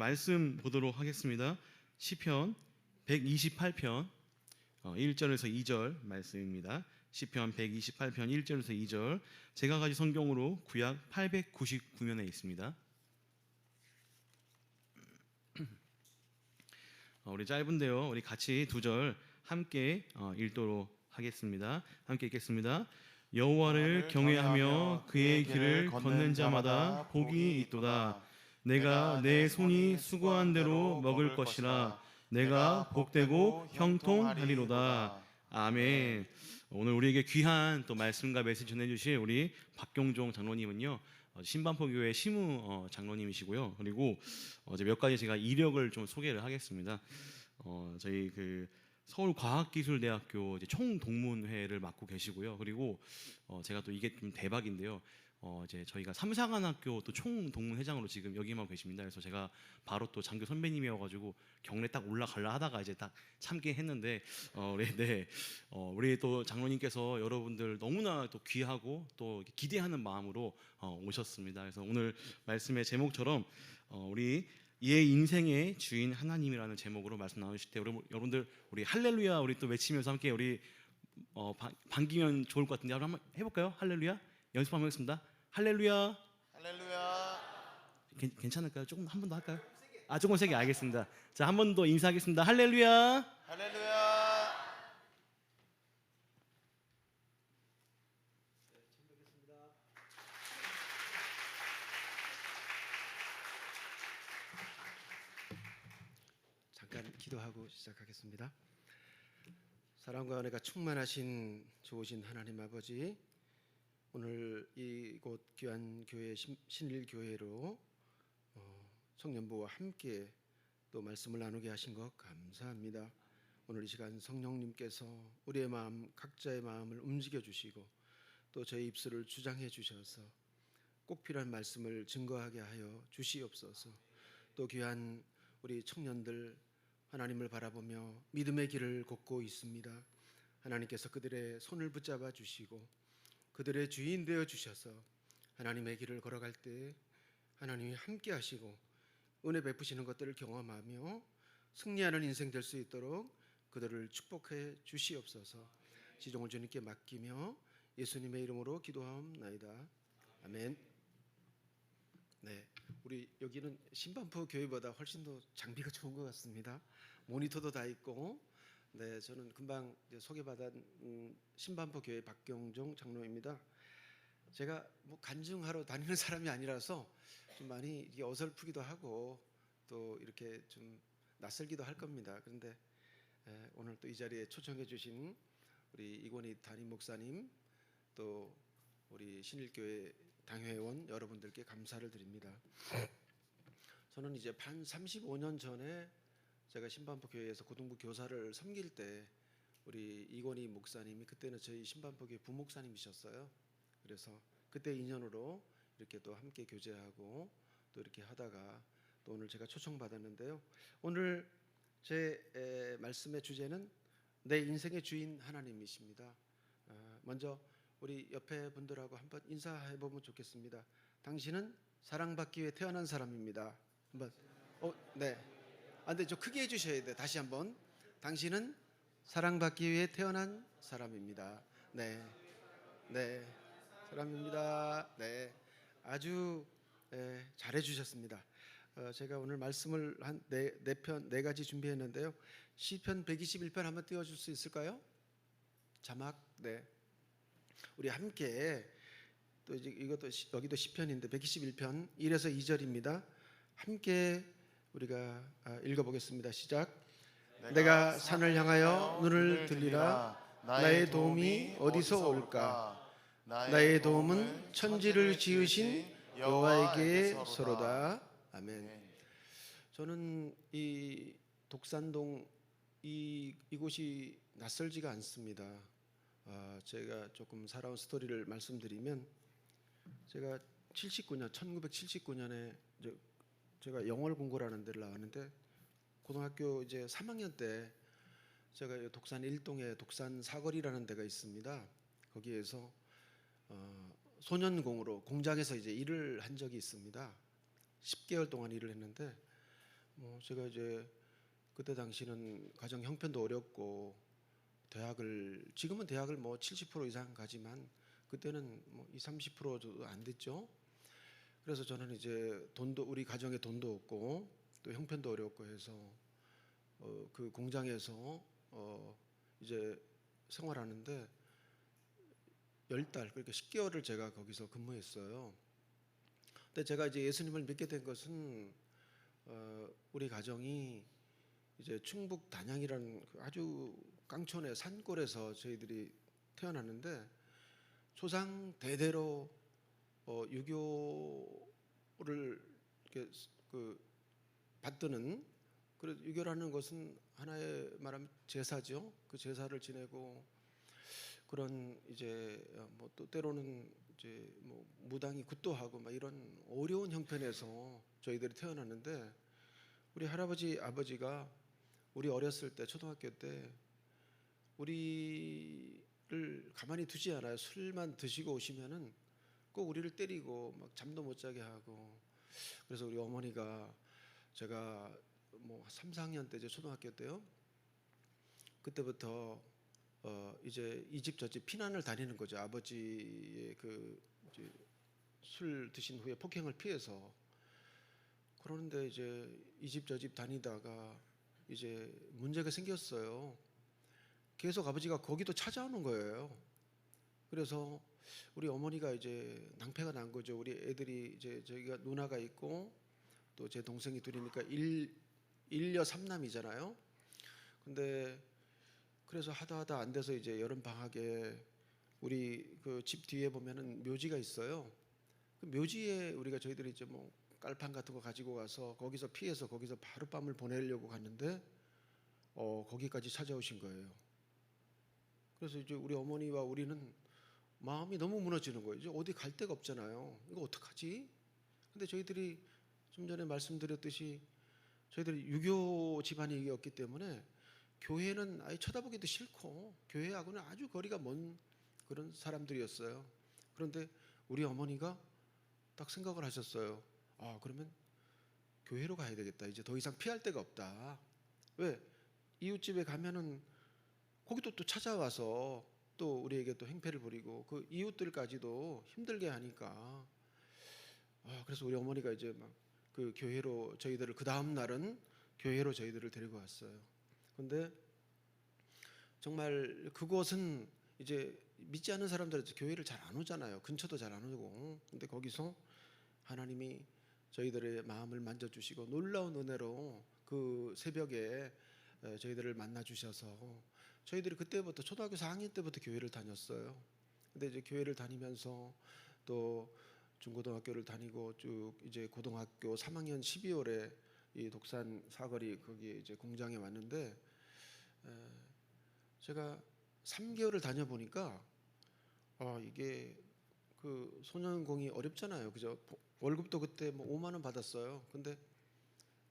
말씀 보도록 하겠습니다. 시편 128편 1절에서 2절 말씀입니다. 시편 128편 1절에서 2절, 제가 가진 성경으로 구약 899면에 있습니다. 우리 짧은데요, 우리 같이 두 절 함께 읽도록 하겠습니다. 함께 읽겠습니다. 여호와를 경외하며 그의 길을 걷는 자마다 복이 있도다. 내가 내 손이 수고한 대로 먹을 것이라. 내가 복되고 형통하리로다. 아멘. 오늘 우리에게 귀한 또 말씀과 메시지 전해주실 우리 박경종 장로님은요, 신반포교회 시무 장로님이시고요. 그리고 이제 몇 가지 제가 이력을 좀 소개를 하겠습니다. 저희 서울과학기술대학교 이제 총동문회를 맡고 계시고요. 그리고 제가 또 이게 좀 대박인데요. 이제 저희가 삼상한학교 또 총동문회장으로 지금 역임하고 계십니다. 그래서 제가 바로 또 장교 선배님이어가지고 경례 딱 올라갈라 하다가 이제 딱 참게 했는데, 우리 또 장로님께서 여러분들 너무나 또 귀하고 또 기대하는 마음으로 오셨습니다. 그래서 오늘 말씀의 제목처럼 우리 얘 인생의 주인 하나님이라는 제목으로 말씀 나누실 때 여러분들 우리 할렐루야 우리 또 외치면서 함께 우리 반기면 좋을 것 같은데 한번 해볼까요? 할렐루야 연습 한번 하겠습니다. 할렐루야. 할렐루야. 괜찮을까요? 조금 한 번 더 할까요? 조금 세게. 알겠습니다. 자, 한 번 더 인사하겠습니다. 할렐루야. 할렐루야. 잠깐 기도하고 시작하겠습니다. 사랑과 은혜가 충만하신 좋으신 하나님 아버지, 오늘 이곳 귀한 교회 신일교회로 청년부와 함께 또 말씀을 나누게 하신 것 감사합니다. 오늘 이 시간 성령님께서 우리의 마음, 각자의 마음을 움직여 주시고 또 저희 입술을 주장해 주셔서 꼭 필요한 말씀을 증거하게 하여 주시옵소서. 또 귀한 우리 청년들 하나님을 바라보며 믿음의 길을 걷고 있습니다. 하나님께서 그들의 손을 붙잡아 주시고 그들의 주인 되어 주셔서 하나님의 길을 걸어갈 때 하나님이 함께 하시고 은혜 베푸시는 것들을 경험하며 승리하는 인생 될 수 있도록 그들을 축복해 주시옵소서. 지종을 주님께 맡기며 예수님의 이름으로 기도하옵나이다. 아멘. 네, 우리 여기는 신반포 교회보다 훨씬 더 장비가 좋은 것 같습니다. 모니터도 다 있고. 네, 저는 금방 소개받은 신반포 교회 박경종 장로입니다. 제가 간증하러 다니는 사람이 아니라서 좀 많이 이게 어설프기도 하고 또 이렇게 좀 낯설기도 할 겁니다. 그런데 오늘 또 이 자리에 초청해 주신 우리 이권희 담임 목사님, 또 우리 신일교회 당회원 여러분들께 감사를 드립니다. 저는 이제 35년 전에 제가 신반포 교회에서 고등부 교사를 섬길 때 우리 이권희 목사님이 그때는 저희 신반포 교회 부목사님이셨어요. 그래서 그때 인연으로 이렇게 또 함께 교제하고 또 이렇게 하다가 또 오늘 제가 초청받았는데요. 오늘 제 말씀의 주제는 내 인생의 주인 하나님이십니다. 먼저 우리 옆에 분들하고 한번 인사해 보면 좋겠습니다. 당신은 사랑받기 위해 태어난 사람입니다. 한번 네. 근데 좀 크게 해주셔야 돼. 다시 한번. 당신은 사랑받기 위해 태어난 사람입니다. 네, 네, 사람입니다. 네, 아주 잘해주셨습니다. 제가 오늘 말씀을 한 네 가지 준비했는데요. 시편 121편 한번 띄워줄 수 있을까요? 자막. 네, 우리 함께 또 이제 여기도 시편인데 121편 1에서 2절입니다. 함께 우리가 읽어보겠습니다. 시작. 내가 산을 향하여 눈을 들리라. 나의 도움이 어디서 올까? 나의 도움은 천지를 지으신 여호와에게서로다. 아멘. 저는 이 독산동 이곳이 낯설지가 않습니다. 제가 조금 살아온 스토리를 말씀드리면, 제가 1979년에 제가 영어를 공부를 하는 데를 나왔는데, 고등학교 이제 3학년 때 제가 독산 일동에 독산 사거리라는 데가 있습니다. 거기에서 소년공으로 공장에서 이제 일을 한 적이 있습니다. 10개월 동안 일을 했는데 제가 이제 그때 당시는 가정 형편도 어렵고 지금은 대학을 뭐 70% 이상 가지만 그때는 뭐 20, 30%도 안 됐죠. 그래서 저는 이제 우리 가정에 돈도 없고 또 형편도 어렵고 해서 그 공장에서 이제 생활하는데 10달 그러니까 10개월을 제가 거기서 근무했어요. 근데 제가 이제 예수님을 믿게 된 것은 우리 가정이 이제 충북 단양이라는 그 아주 깡촌의 산골에서 저희들이 태어났는데 조상 대대로 유교를 이렇게 받드는 그래서 유교라는 것은 하나의 말하면 제사죠. 그 제사를 지내고 그런 이제 뭐 또 때로는 이제 뭐 무당이 굿도 하고 막 이런 어려운 형편에서 저희들이 태어났는데 우리 할아버지 아버지가 우리 어렸을 때 초등학교 때 우리를 가만히 두지 않아요. 술만 드시고 오시면은 꼭 우리를 때리고 막 잠도 못 자게 하고 그래서 우리 어머니가 제가 뭐 3, 4학년 때 이제 초등학교 때요. 그때부터 이제 이 집 저 집 피난을 다니는 거죠. 아버지의 그 이제 술 드신 후에 폭행을 피해서 그러는데 이제 이 집 저 집 다니다가 이제 문제가 생겼어요. 계속 아버지가 거기도 찾아오는 거예요. 그래서 우리 어머니가 이제 낭패가 난 거죠. 우리 애들이 이제 저희가 누나가 있고 또 제 동생이 둘이니까 일녀 삼남이잖아요. 근데 그래서 하다 안 돼서 이제 여름 방학에 우리 그 집 뒤에 보면은 묘지가 있어요. 그 묘지에 우리가 저희들이 이제 뭐 깔판 같은 거 가지고 가서 거기서 피해서 거기서 바로 밤을 보내려고 갔는데 거기까지 찾아오신 거예요. 그래서 이제 우리 어머니와 우리는 마음이 너무 무너지는 거예요. 이제 어디 갈 데가 없잖아요. 이거 어떡하지? 근데 저희들이 좀 전에 말씀드렸듯이 저희들이 유교 집안이었기 때문에 교회는 아예 쳐다보기도 싫고 교회하고는 아주 거리가 먼 그런 사람들이었어요. 그런데 우리 어머니가 딱 생각을 하셨어요. 그러면 교회로 가야 되겠다. 이제 더 이상 피할 데가 없다. 왜? 이웃집에 가면은 거기도 또 찾아와서 또 우리에게 또 행패를 부리고 그 이웃들까지도 힘들게 하니까 그래서 우리 어머니가 이제 막 그 교회로 저희들을 그 다음 날은 교회로 저희들을 데리고 왔어요. 근데 정말 그곳은 이제 믿지 않는 사람들은 교회를 잘 안 오잖아요. 근처도 잘 안 오고. 근데 거기서 하나님이 저희들의 마음을 만져주시고 놀라운 은혜로 그 새벽에 저희들을 만나 주셔서 저희들이 그때부터 초등학교 4학년 때부터 교회를 다녔어요. 근데 이제 교회를 다니면서 또 중고등학교를 다니고 쭉 이제 고등학교 3학년 12월에 이 독산 사거리 거기 이제 공장에 왔는데 제가 3개월을 다녀보니까 이게 그 소년공이 어렵잖아요. 그죠? 월급도 그때 뭐 5만 원 받았어요. 근데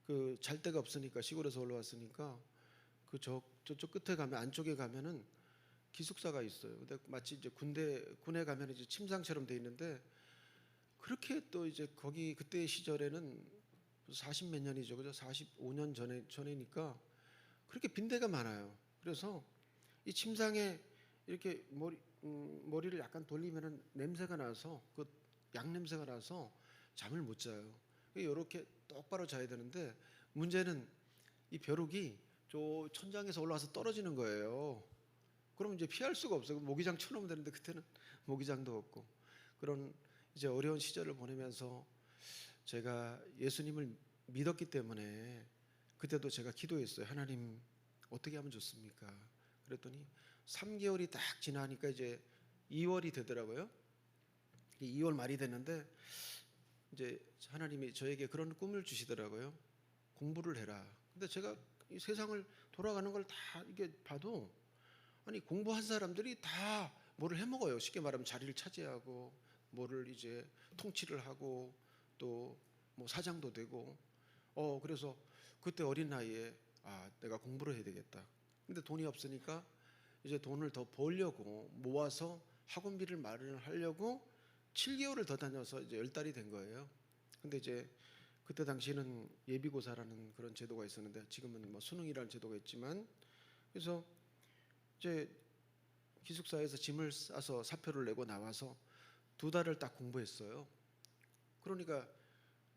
그 잘 데가 없으니까 시골에서 올라왔으니까 그 저쪽 끝에 가면 안쪽에 가면은 기숙사가 있어요. 근데 마치 이제 군에 가면 이제 침상처럼 돼 있는데 그렇게 또 이제 거기 그때 시절에는 40 몇 년이죠. 그죠? 45년 전에니까 그렇게 빈대가 많아요. 그래서 이 침상에 이렇게 머리를 약간 돌리면은 냄새가 나서 그 약 냄새가 나서 잠을 못 자요. 이렇게 똑바로 자야 되는데 문제는 이 벼룩이 저 천장에서 올라와서 떨어지는 거예요. 그럼 이제 피할 수가 없어요. 모기장 쳐놓으면 되는데 그때는 모기장도 없고 그런 이제 어려운 시절을 보내면서 제가 예수님을 믿었기 때문에 그때도 제가 기도했어요. 하나님 어떻게 하면 좋습니까? 그랬더니 3개월이 딱 지나니까 이제 2월이 되더라고요. 2월 말이 됐는데 이제 하나님이 저에게 그런 꿈을 주시더라고요. 공부를 해라. 근데 제가 이 세상을 돌아가는 걸 다 이게 봐도 아니 공부한 사람들이 다 뭐를 해먹어요. 쉽게 말하면 자리를 차지하고 뭐를 이제 통치를 하고 또 뭐 사장도 되고 그래서 그때 어린 나이에 내가 공부를 해야 되겠다. 근데 돈이 없으니까 이제 돈을 더 벌려고 모아서 학원비를 마련을 하려고 7개월을 더 다녀서 이제 10달이 된 거예요. 근데 이제 그때 당시에는 예비고사라는 그런 제도가 있었는데 지금은 뭐 수능이라는 제도가 있지만 그래서 이제 기숙사에서 짐을 싸서 사표를 내고 나와서 2달을 딱 공부했어요. 그러니까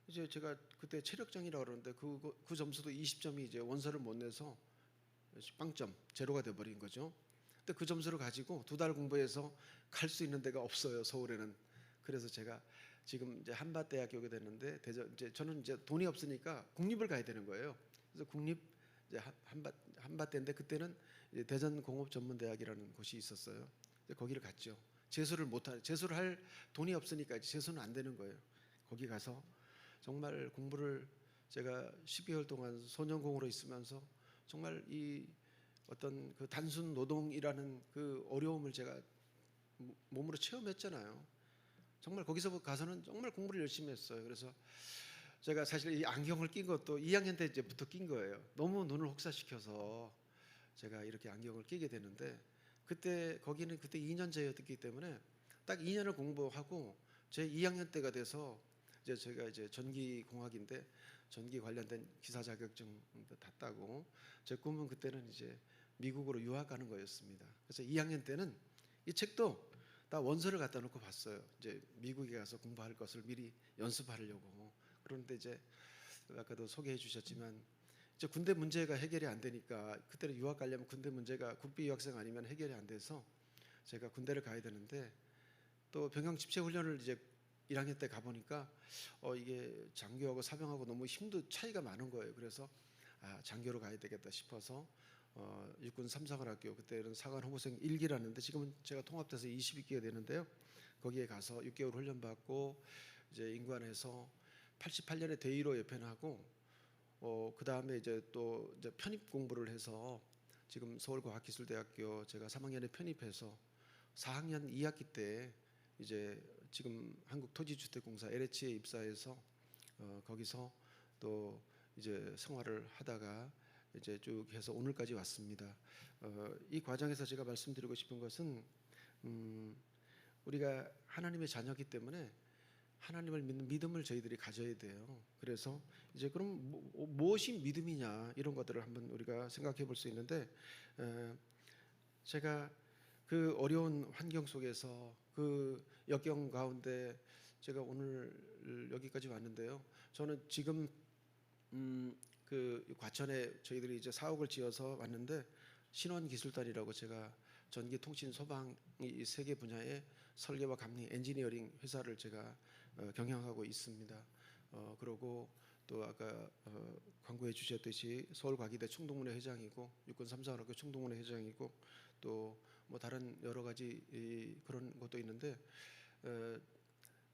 이제 제가 그때 체력장이라고 그러는데 그 점수도 20점이 이제 원서를 못 내서 빵점 제로가 돼 버린 거죠. 근데 그 점수를 가지고 2달 공부해서 갈 수 있는 데가 없어요, 서울에는. 그래서 제가 지금 이제 한밭대학교 오게 됐는데 이제 저는 이제 돈이 없으니까 국립을 가야 되는 거예요. 그래서 국립 이제 한밭대인데 그때는 이제 대전공업전문대학이라는 곳이 있었어요. 거기를 갔죠. 재수를 할 돈이 없으니까 재수는 안 되는 거예요. 거기 가서 정말 공부를 제가 10개월 동안 소년공으로 있으면서 정말 이 어떤 그 단순 노동이라는 그 어려움을 제가 몸으로 체험했잖아요. 정말 거기서 가서는 정말 공부를 열심히 했어요. 그래서 제가 사실 이 안경을 낀 것도 2학년 때부터 낀 거예요. 너무 눈을 혹사시켜서 제가 이렇게 안경을 끼게 되는데 거기는 그때 2년제였기 때문에 딱 2년을 공부하고 제 2학년 때가 돼서 이제 제가 이제 전기공학인데 전기 관련된 기사 자격증도 다 따고 제 꿈은 그때는 이제 미국으로 유학 가는 거였습니다. 그래서 2학년 때는 이 책도 다 원서를 갖다 놓고 봤어요. 이제 미국에 가서 공부할 것을 미리 연습하려고. 그런데 이제 아까도 소개해 주셨지만 이제 군대 문제가 해결이 안 되니까 그때는 유학 가려면 군대 문제가 국비 유학생 아니면 해결이 안 돼서 제가 군대를 가야 되는데 또 병영 집체 훈련을 이제 1학년 때 가보니까 이게 장교하고 사병하고 너무 힘도 차이가 많은 거예요. 그래서 장교로 가야 되겠다 싶어서 육군 삼사관학교 그때는 사관 후보생 1기라는데 지금은 제가 통합돼서 22기가 되는데요. 거기에 가서 6개월 훈련 받고 이제 인관에서 88년에 대위로 예편하고 그 다음에 이제 또 이제 편입 공부를 해서 지금 서울과학기술대학교 제가 3학년에 편입해서 4학년 2학기 때 이제 지금 한국토지주택공사 LH에 입사해서 거기서 또 이제 생활을 하다가 이제 쭉 해서 오늘까지 왔습니다. 이 과정에서 제가 말씀드리고 싶은 것은 우리가 하나님의 자녀이기 때문에 하나님을 믿는 믿음을 저희들이 가져야 돼요. 그래서 이제 그럼 무엇이 믿음이냐 이런 것들을 한번 우리가 생각해 볼 수 있는데 제가 그 어려운 환경 속에서 그 역경 가운데 제가 오늘 여기까지 왔는데요. 저는 지금 그 과천에 저희들이 이제 사옥을 지어서 왔는데 신원기술단이라고 제가 전기, 통신, 소방 이 세 개 분야의 설계와 감리, 엔지니어링 회사를 제가 경영하고 있습니다. 그리고 또 아까 광고해 주셨듯이 서울과기대 총동문회 회장이고 육군 삼사관학교 총동문회 회장이고 또 뭐 다른 여러 가지 그런 것도 있는데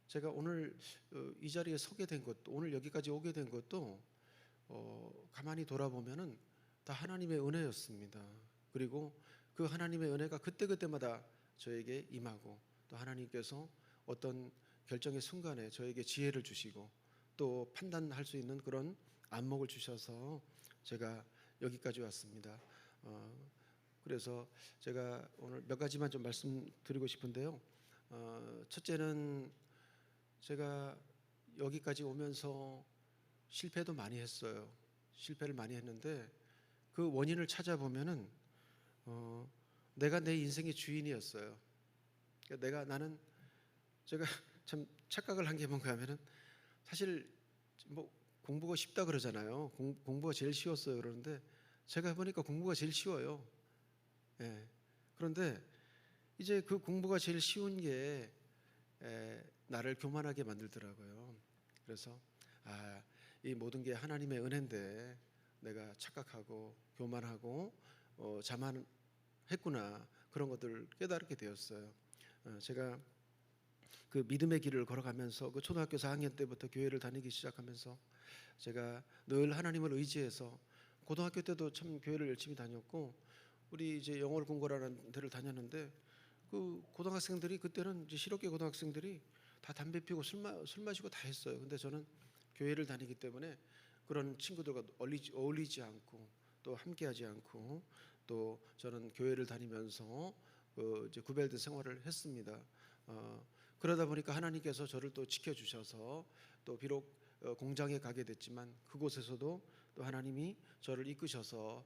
제가 오늘 이 자리에 서게 된 것도 오늘 여기까지 오게 된 것도 가만히 돌아보면은 다 하나님의 은혜였습니다. 그리고 그 하나님의 은혜가 그때그때마다 저에게 임하고 또 하나님께서 어떤 결정의 순간에 저에게 지혜를 주시고 또 판단할 수 있는 그런 안목을 주셔서 제가 여기까지 왔습니다. 그래서 제가 오늘 몇 가지만 좀 말씀드리고 싶은데요. 첫째는 제가 여기까지 오면서 실패도 많이 했어요. 실패를 많이 했는데 그 원인을 찾아보면은 내가 내 인생의 주인이었어요. 그러니까 나는 제가 참 착각을 한 게 뭔가 하면은 사실 뭐 공부가 쉽다 그러잖아요. 공부가 제일 쉬웠어요. 그러는데 제가 해보니까 공부가 제일 쉬워요. 예. 그런데 이제 그 공부가 제일 쉬운 게 나를 교만하게 만들더라고요. 그래서 이 모든 게 하나님의 은혜인데 내가 착각하고 교만하고 자만했구나 그런 것들을 깨닫게 되었어요. 제가 그 믿음의 길을 걸어가면서 그 초등학교 4학년 때부터 교회를 다니기 시작하면서 제가 늘 하나님을 의지해서 고등학교 때도 참 교회를 열심히 다녔고 우리 이제 영어를 공부하라는 데를 다녔는데 그 고등학생들이 그때는 이제 실업계 고등학생들이 다 담배 피우고 술 마시고 다 했어요. 근데 저는 교회를 다니기 때문에 그런 친구들과 어울리지 않고 또 함께하지 않고 또 저는 교회를 다니면서 이제 구별된 생활을 했습니다. 그러다 보니까 하나님께서 저를 또 지켜주셔서 또 비록 공장에 가게 됐지만 그곳에서도 또 하나님이 저를 이끄셔서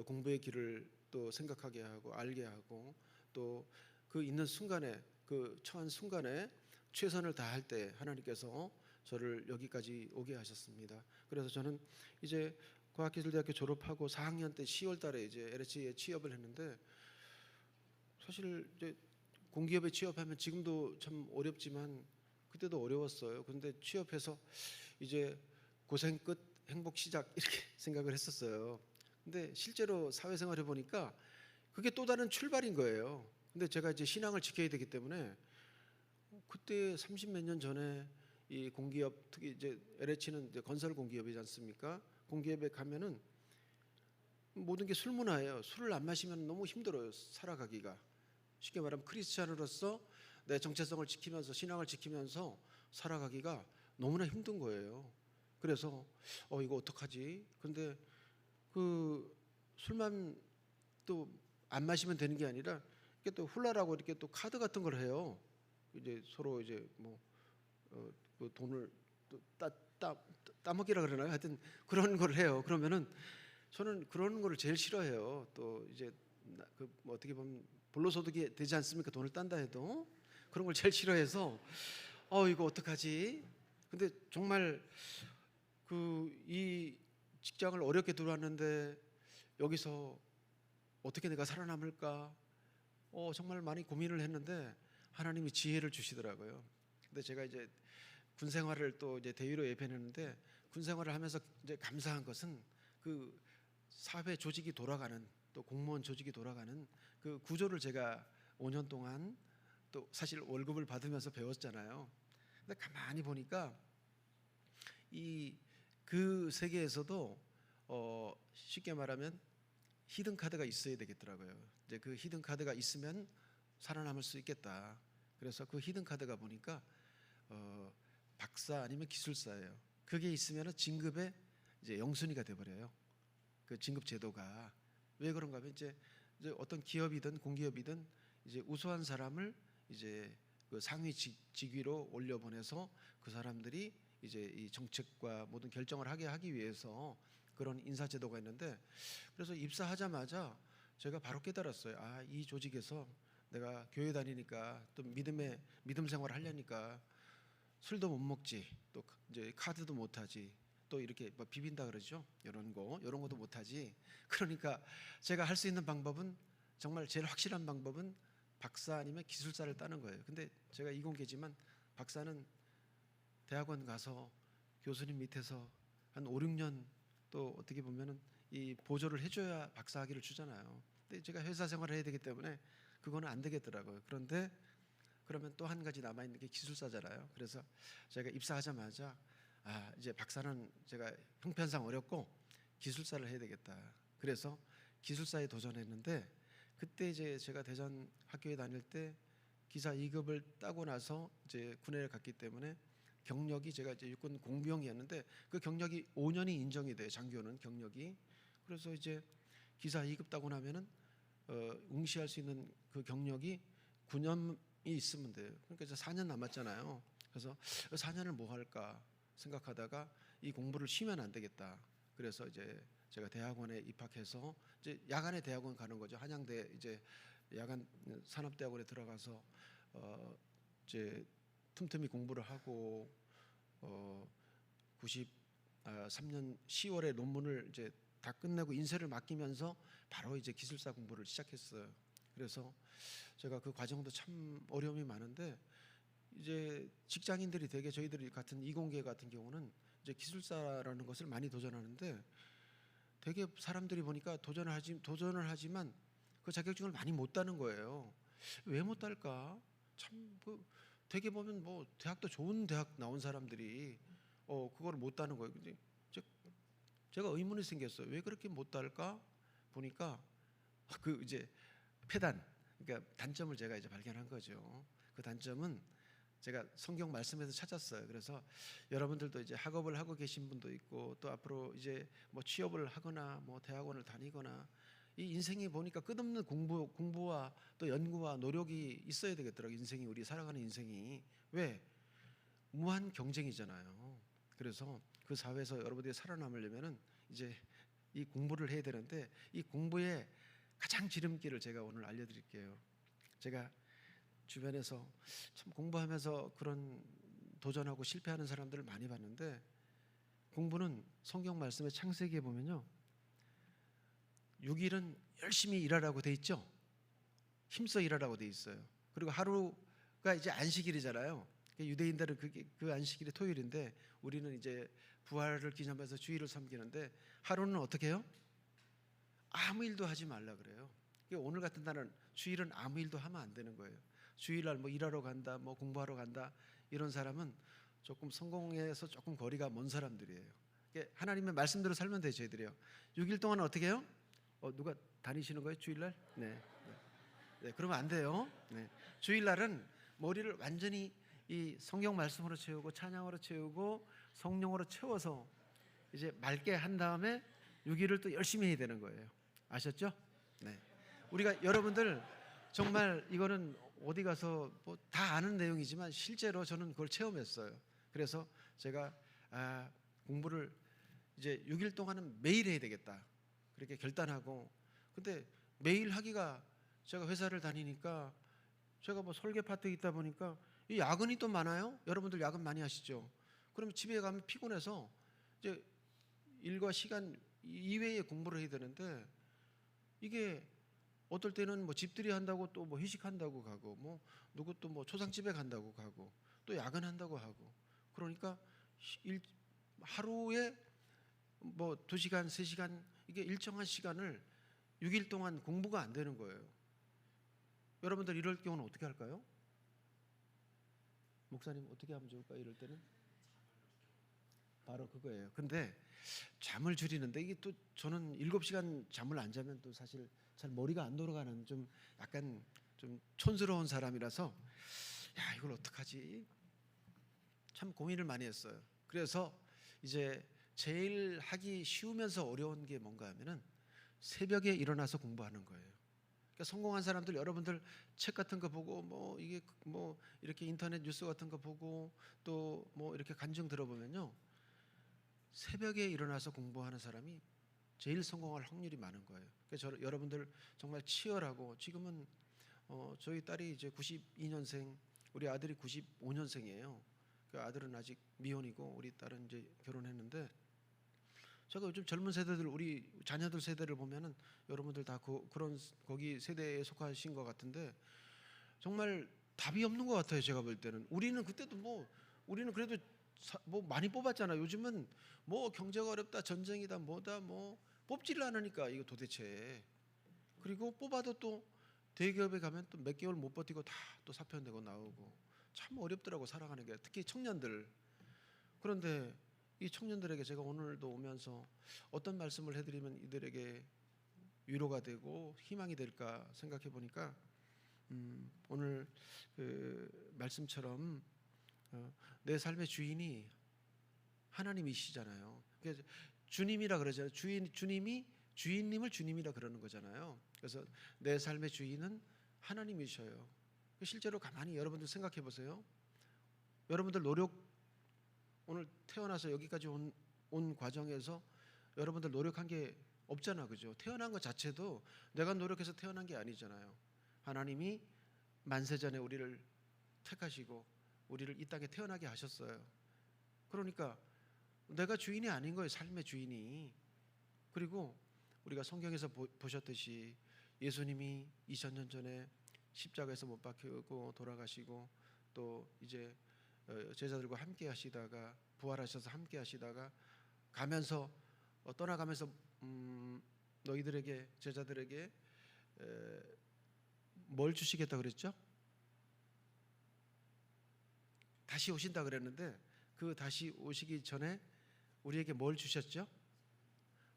공부의 길을 또 생각하게 하고 알게 하고 또 그 있는 순간에 그 처한 순간에 최선을 다할 때 하나님께서 저를 여기까지 오게 하셨습니다. 그래서 저는 이제 과학기술대학교 졸업하고 4학년 때 10월 달에 이제 LH에 취업을 했는데 사실 이제 공기업에 취업하면 지금도 참 어렵지만 그때도 어려웠어요. 그런데 취업해서 이제 고생 끝 행복 시작 이렇게 생각을 했었어요. 근데 실제로 사회생활해 보니까 그게 또 다른 출발인 거예요. 근데 제가 이제 신앙을 지켜야 되기 때문에 그때 30 몇 년 전에 이 공기업 특히 이제 LH는 이제 건설 공기업이지 않습니까? 공기업에 가면은 모든 게 술 문화예요. 술을 안 마시면 너무 힘들어요. 살아가기가. 쉽게 말하면 크리스찬으로서 내 정체성을 지키면서 신앙을 지키면서 살아가기가 너무나 힘든 거예요. 그래서 이거 어떡하지? 근데 그 술만 또 안 마시면 되는 게 아니라 이렇게 또 훌라라고 이렇게 또 카드 같은 걸 해요. 이제 서로 이제 그 돈을 또 따먹기라 그러나요? 하여튼 그런 걸 해요. 그러면은 저는 그런 거를 제일 싫어해요. 또 이제 뭐 어떻게 보면 불로소득이 되지 않습니까? 돈을 딴다 해도 그런 걸 제일 싫어해서 이거 어떡하지? 근데 정말 이 직장을 어렵게 들어왔는데 여기서 어떻게 내가 살아남을까? 정말 많이 고민을 했는데 하나님이 지혜를 주시더라고요. 근데 제가 이제 군 생활을 또 이제 대위로 예편했는데 군 생활을 하면서 이제 감사한 것은 그 사회 조직이 돌아가는 또 공무원 조직이 돌아가는 그 구조를 제가 5년 동안 또 사실 월급을 받으면서 배웠잖아요. 근데 가만히 보니까 그 세계에서도 쉽게 말하면 히든 카드가 있어야 되겠더라고요. 이제 그 히든 카드가 있으면 살아남을 수 있겠다. 그래서 그 히든 카드가 보니까 박사 아니면 기술사예요. 그게 있으면 진급의 이제 영순위가 돼버려요. 그 진급 제도가 왜 그런가 하면 이제 어떤 기업이든 공기업이든 이제 우수한 사람을 이제 그 상위 직위로 올려보내서 그 사람들이 이제 이 정책과 모든 결정을 하기 위해서 그런 인사 제도가 있는데 그래서 입사하자마자 제가 바로 깨달았어요. 이 조직에서 내가 교회 다니니까 또 믿음 생활을 하려니까 술도 못 먹지, 또 이제 카드도 못 하지, 또 이렇게 뭐 비빈다 그러죠. 이런 것도 못 하지. 그러니까 제가 할 수 있는 방법은 정말 제일 확실한 방법은 박사 아니면 기술사를 따는 거예요. 근데 제가 이공계지만 박사는 대학원 가서 교수님 밑에서 한 5, 6년 또 어떻게 보면은 이 보조를 해줘야 박사 학위를 주잖아요. 근데 제가 회사 생활을 해야 되기 때문에 그거는 안 되겠더라고요. 그런데 그러면 또 한 가지 남아 있는 게 기술사잖아요. 그래서 제가 입사하자마자 이제 박사는 제가 형편상 어렵고 기술사를 해야 되겠다. 그래서 기술사에 도전했는데 그때 이제 제가 대전 학교에 다닐 때 기사 2급을 따고 나서 이제 군에를 갔기 때문에 경력이 제가 이제 육군 공병이었는데 그 경력이 5년이 인정이 돼요. 장교는 경력이. 그래서 이제 기사 2급 따고 나면은 응시할 수 있는 그 경력이 9년이 있으면 돼요. 그러니까 이제 4년 남았잖아요. 그래서 4년을 뭐 할까 생각하다가 이 공부를 쉬면 안 되겠다. 그래서 이제 제가 대학원에 입학해서 이제 야간에 대학원 가는 거죠. 한양대 이제 야간 산업대학원에 들어가서 이제 틈틈이 공부를 하고 93년 10월에 논문을 이제 다 끝내고 인쇄를 맡기면서 바로 이제 기술사 공부를 시작했어요. 그래서 제가 그 과정도 참 어려움이 많은데 이제 직장인들이 되게 저희들이 같은 이공계 같은 경우는 이제 기술사라는 것을 많이 도전하는데 되게 사람들이 보니까 도전을 하지만 그 자격증을 많이 못 따는 거예요. 왜 못 딸까? 참 되게 보면 뭐 대학도 좋은 대학 나온 사람들이 그거를 못 따는 거예요. 근데 제가 의문이 생겼어요. 왜 그렇게 못 딸까? 보니까 그 이제 폐단, 그러니까 단점을 제가 이제 발견한 거죠. 그 단점은 제가 성경 말씀에서 찾았어요. 그래서 여러분들도 이제 학업을 하고 계신 분도 있고 또 앞으로 이제 뭐 취업을 하거나 뭐 대학원을 다니거나 이 인생이 보니까 끝없는 공부와 또 연구와 노력이 있어야 되겠더라고요. 인생이 우리 살아가는 인생이 왜 무한 경쟁이잖아요. 그래서 그 사회에서 여러분들이 살아남으려면은 이제 이 공부를 해야 되는데, 이 공부의 가장 지름길을 제가 오늘 알려드릴게요. 제가 주변에서 참 공부하면서 그런 도전하고 실패하는 사람들을 많이 봤는데, 공부는 성경 말씀의 창세기에 보면요, 6일은 열심히 일하라고 돼 있죠. 힘써 일하라고 돼 있어요. 그리고 하루가 이제 안식일이잖아요. 유대인들은 그 안식일이 토요일인데, 우리는 이제 부활을 기념해서 주일을 섬기는데, 하루는 어떻게 해요? 아무 일도 하지 말라 그래요. 오늘 같은 날은, 주일은 아무 일도 하면 안 되는 거예요. 주일날 뭐 일하러 간다, 뭐 공부하러 간다, 이런 사람은 조금 성공에서 조금 거리가 먼 사람들이에요. 하나님의 말씀대로 살면 되죠, 저희들이요. 6일 동안 어떻게 해요? 누가 다니시는 거예요, 주일날? 네. 네, 그러면 안 돼요. 네. 주일날은 머리를 완전히 이 성경 말씀으로 채우고 찬양으로 채우고 성령으로 채워서 이제 맑게 한 다음에 6일을 또 열심히 해야 되는 거예요. 아셨죠? 네. 우리가 여러분들 정말 이거는 어디 가서 뭐 다 아는 내용이지만 실제로 저는 그걸 체험했어요. 그래서 제가 공부를 이제 6일 동안은 매일 해야 되겠다, 그렇게 결단하고, 근데 매일 하기가, 제가 회사를 다니니까 제가 뭐 설계 파트에 있다 보니까 이 야근이 또 많아요. 여러분들 야근 많이 하시죠? 그럼 집에 가면 피곤해서 이제 일과 시간 이외에 공부를 해야 되는데, 이게 어떨 때는 뭐 집들이 한다고 또 뭐 회식한다고 가고, 뭐 누구 또 뭐 초상집에 간다고 가고, 또 야근한다고 하고, 그러니까 하루에 뭐 2시간, 3시간, 이게 일정한 시간을 6일 동안 공부가 안 되는 거예요. 여러분들 이럴 경우는 어떻게 할까요? 목사님 어떻게 하면 좋을까요? 이럴 때는 바로 그거예요. 근데 잠을 줄이는데, 이게 또 저는 7시간 잠을 안 자면 또 사실 잘 머리가 안 돌아가는 좀 약간 좀 촌스러운 사람이라서, 야, 이걸 어떡하지? 참 고민을 많이 했어요. 그래서 이제 제일 하기 쉬우면서 어려운 게 뭔가 하면은 새벽에 일어나서 공부하는 거예요. 그러니까 성공한 사람들, 여러분들 책 같은 거 보고 뭐 이게 뭐 이렇게 인터넷 뉴스 같은 거 보고 또 뭐 이렇게 간증 들어보면요, 새벽에 일어나서 공부하는 사람이 제일 성공할 확률이 많은 거예요. 그래서 여러분들 정말 치열하고, 지금은 저희 딸이 이제 92년생, 우리 아들이 95년생이에요. 그 아들은 아직 미혼이고 우리 딸은 이제 결혼했는데, 제가 요즘 젊은 세대들, 우리 자녀들 세대를 보면은 여러분들 다 그런 거기 세대에 속하신 것 같은데, 정말 답이 없는 것 같아요. 제가 볼 때는 우리는 그때도 뭐 우리는 그래도 뭐 많이 뽑았잖아요. 요즘은 뭐 경제가 어렵다, 전쟁이다, 뭐다, 뭐 뽑지를 않으니까 이거 도대체. 그리고 뽑아도 또 대기업에 가면 또 몇 개월 못 버티고 다 또 사표 내고 나오고, 참 어렵더라고 살아가는 게, 특히 청년들. 그런데 이 청년들에게 제가 오늘도 오면서 어떤 말씀을 해드리면 이들에게 위로가 되고 희망이 될까 생각해 보니까, 오늘 그 말씀처럼 내 삶의 주인이 하나님이시잖아요. 그래서 주님이라 그러잖아요. 주님이 주인님을 주님이라 그러는 거잖아요. 그래서 내 삶의 주인은 하나님이셔요. 실제로 가만히 여러분들 생각해 보세요. 여러분들 오늘 태어나서 여기까지 온 과정에서 여러분들 노력한 게 없잖아, 그죠? 태어난 것 자체도 내가 노력해서 태어난 게 아니잖아요. 하나님이 만세전에 우리를 택하시고 우리를 이 땅에 태어나게 하셨어요. 그러니까 내가 주인이 아닌 거예요, 삶의 주인이. 그리고 우리가 성경에서 보셨듯이 예수님이 2000년 전에 십자가에서 못 박히고 돌아가시고, 또 이제 제자들과 함께 하시다가 부활하셔서 함께 하시다가 가면서 떠나가면서 너희들에게, 제자들에게 뭘 주시겠다 그랬죠? 다시 오신다 그랬는데, 그 다시 오시기 전에 우리에게 뭘 주셨죠?